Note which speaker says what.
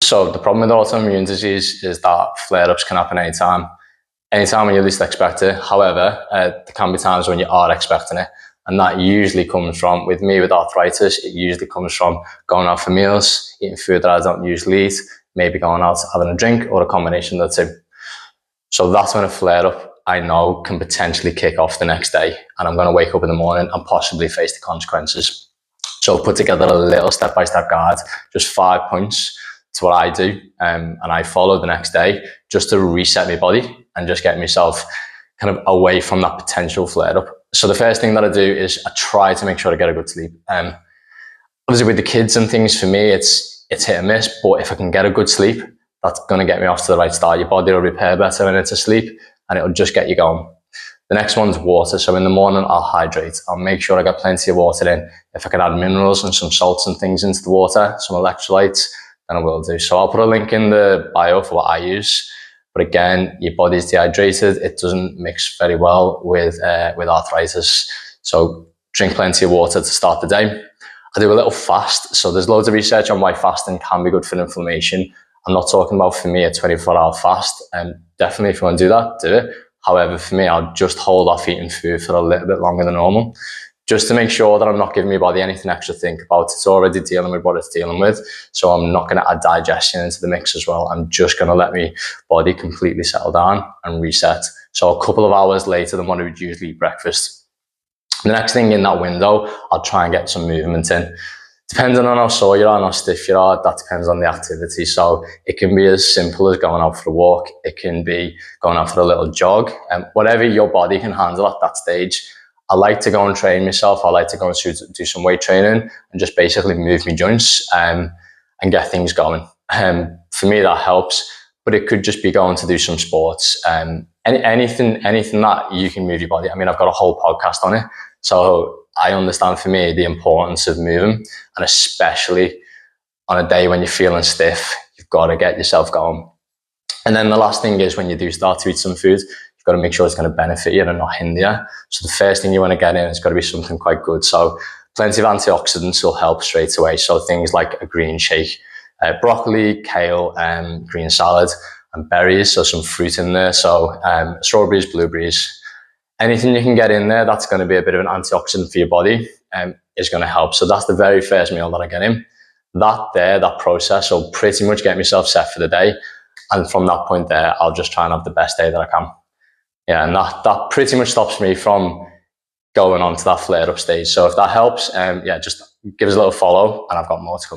Speaker 1: So the problem with autoimmune disease is that flare-ups can happen anytime when you least expect it. However, there can be times when you are expecting it. And that usually comes from, with me with arthritis, it usually comes from going out for meals, eating food that I don't usually eat, maybe going out having a drink, or a combination of the two. So that's when a flare-up, I know, can potentially kick off the next day, and I'm going to wake up in the morning and possibly face the consequences. So I've put together a little step-by-step guide, just 5 points to what I do, and I follow the next day just to reset my body and just get myself kind of away from that potential flare-up. So the first thing that I do is I try to make sure I get a good sleep. Obviously with the kids and things, for me, it's hit and miss, but if I can get a good sleep, that's going to get me off to the right start. Your body will repair better when it's asleep, and it'll just get you going. The next one's water. So in the morning, I'll hydrate. I'll make sure I get plenty of water in. If I can add minerals and some salts and things into the water, some electrolytes, then I will do. So I'll put a link in the bio for what I use. But again, your body's dehydrated. It doesn't mix very well with arthritis. So drink plenty of water to start the day. I do a little fast. So there's loads of research on why fasting can be good for inflammation. I'm not talking about, for me, a 24-hour fast. And definitely if you want to do that, do it. However, for me, I'll just hold off eating food for a little bit longer than normal, just to make sure that I'm not giving my body anything extra to think about. It's already dealing with what it's dealing with. So I'm not going to add digestion into the mix as well. I'm just going to let my body completely settle down and reset. So a couple of hours later than when I would usually eat breakfast. The next thing in that window, I'll try and get some movement in. Depending on how sore you are and how stiff you are, that depends on the activity. So it can be as simple as going out for a walk. It can be going out for a little jog, and whatever your body can handle at that stage. I like to go and train myself. I like to go and do some weight training and just basically move my joints and get things going. For me, that helps, but it could just be going to do some sports. Anything that you can move your body. I mean, I've got a whole podcast on it. So I understand, for me, the importance of moving, and especially on a day when you're feeling stiff, you've got to get yourself going. And then the last thing is, when you do start to eat some food, you've got to make sure it's going to benefit you and not hinder you. So the first thing you want to get in has got to be something quite good. So plenty of antioxidants will help straight away. So things like a green shake, broccoli, kale, green salad, and berries. So some fruit in there. So strawberries, blueberries. Anything you can get in there that's going to be a bit of an antioxidant for your body is going to help. So that's the very first meal that I get in. That process will pretty much get myself set for the day. And from that point there, I'll just try and have the best day that I can. Yeah, and that pretty much stops me from going on to that flare-up stage. So if that helps, just give us a little follow, and I've got more to come.